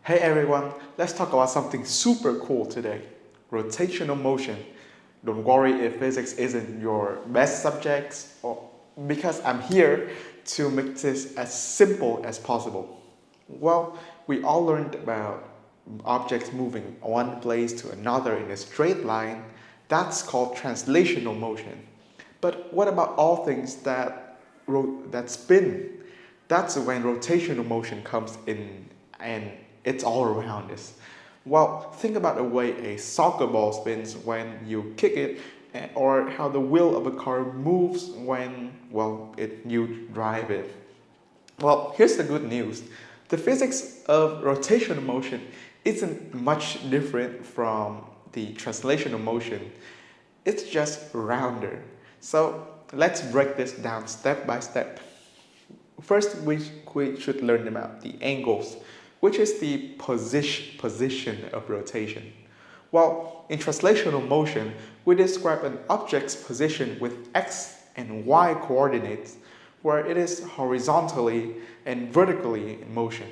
Hey everyone, let's talk about something super cool today. Rotational motion. Don't worry if physics isn't your best subject, because I'm here to make this as simple as possible. Well, we all learned about objects moving one place to another in a straight line. That's called translational motion. But what about all things that spin? That's when rotational motion comes in and it's all around us. Well, think about the way a soccer ball spins when you kick it, or how the wheel of a car moves when, you drive it. Well, here's the good news. The physics of rotational motion isn't much different from the translational motion. It's just rounder. So let's break this down step by step. First, we should learn about the angles, which is the position of rotation. Well, in translational motion, we describe an object's position with x and y coordinates, where it is horizontally and vertically in motion.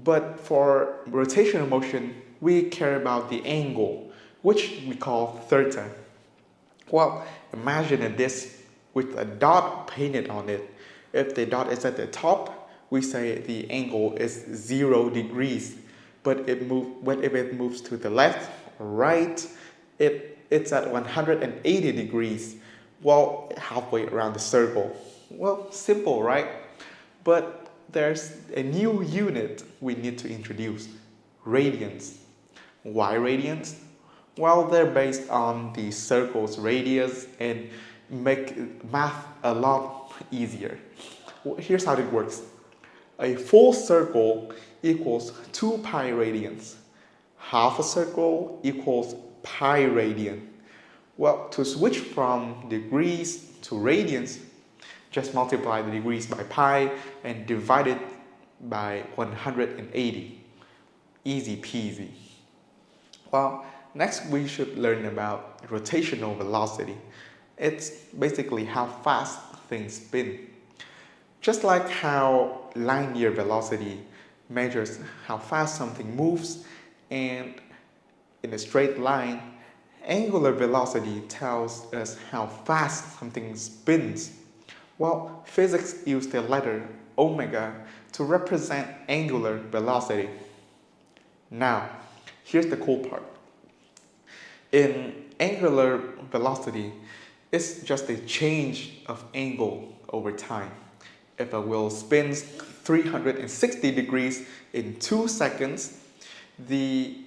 But for rotational motion, we care about the angle, which we call theta. Well, imagine a disc with a dot painted on it. If the dot is at the top, we say the angle is 0 degrees. But if it moves to the left or right, it's at 180 degrees. Well, halfway around the circle. Well, simple, right? But there's a new unit we need to introduce: radians. Why radians? Well, they're based on the circle's radius and make math a lot easier. Well, here's how it works. A full circle equals 2 pi radians. Half a circle equals pi radian. Well, to switch from degrees to radians, just multiply the degrees by pi and divide it by 180. Easy peasy. Well, next we should learn about rotational velocity. It's basically how fast things spin. Just like how linear velocity measures how fast something moves, and in a straight line, angular velocity tells us how fast something spins. Well, physics use the letter omega to represent angular velocity. Now, here's the cool part. In angular velocity, it's just a change of angle over time. If a wheel spins 360 degrees in 2 seconds, the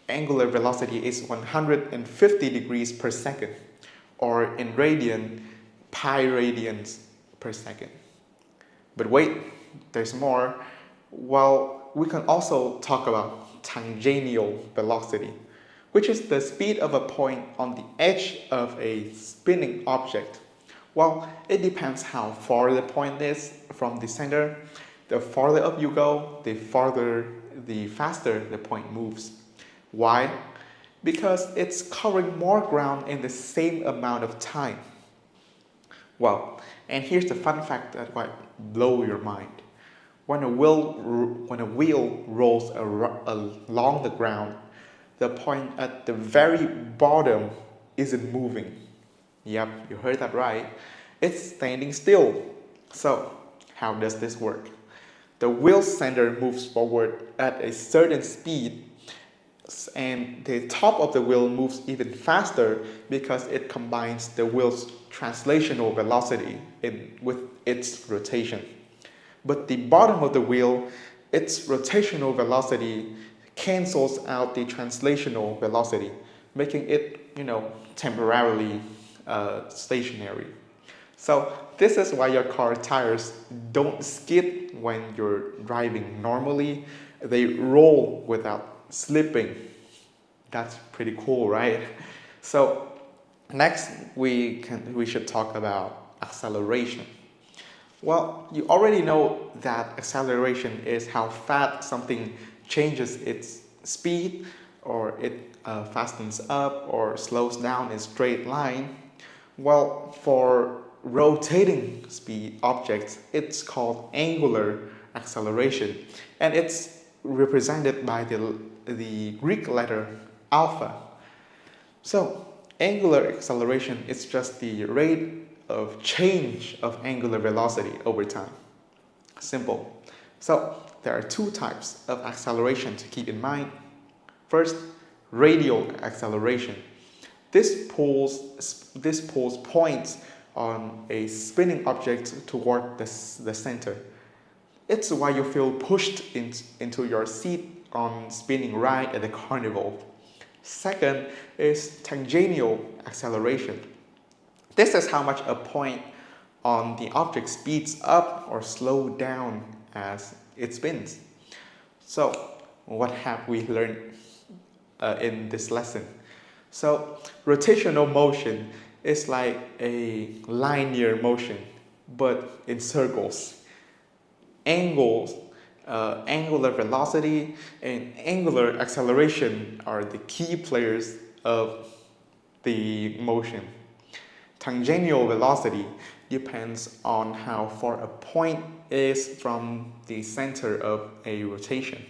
angular velocity is 150 degrees per second, or in pi radians per second. But wait, there's more. Well, we can also talk about tangential velocity, which is the speed of a point on the edge of a spinning object. Well, it depends how far the point is from the center. The farther up you go, the faster the point moves. Why? Because it's covering more ground in the same amount of time. Well, and here's the fun fact that might blow your mind. When a wheel rolls along the ground, the point at the very bottom isn't moving. Yep, you heard that right. It's standing still. So, how does this work? The wheel center moves forward at a certain speed, and the top of the wheel moves even faster because it combines the wheel's translational velocity with its rotation. But the bottom of the wheel, its rotational velocity cancels out the translational velocity, making it, temporarily stationary. So this is why your car tires don't skid when you're driving normally. They roll without slipping. That's pretty cool, right? So next we should talk about acceleration. Well, you already know that acceleration is how fast something changes its speed, or it fastens up or slows down in a straight line. Well, for rotating speed objects, it's called angular acceleration, and it's represented by the Greek letter alpha. So angular acceleration is just the rate of change of angular velocity over time. Simple. So there are two types of acceleration to keep in mind. First, radial acceleration. This pulls points on a spinning object toward the center. It's why you feel pushed into your seat on spinning ride at the carnival. Second is tangential acceleration. This is how much a point on the object speeds up or slows down as it spins. So, what have we learned in this lesson? So, rotational motion is like a linear motion, but in circles. Angular velocity and angular acceleration are the key players of the motion. Tangential velocity depends on how far a point is from the center of a rotation.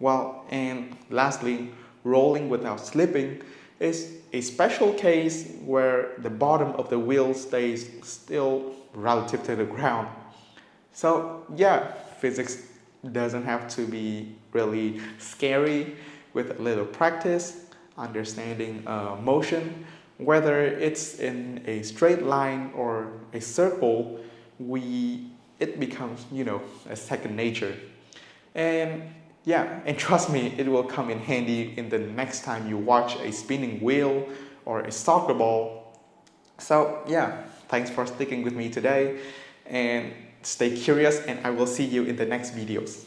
Well, and lastly, rolling without slipping is a special case where the bottom of the wheel stays still relative to the ground. So yeah, physics doesn't have to be really scary. With a little practice, understanding motion, whether it's in a straight line or a circle, it becomes, a second nature. And yeah, and trust me, it will come in handy in the next time you watch a spinning wheel or a soccer ball. So yeah, thanks for sticking with me today, and stay curious, and I will see you in the next videos.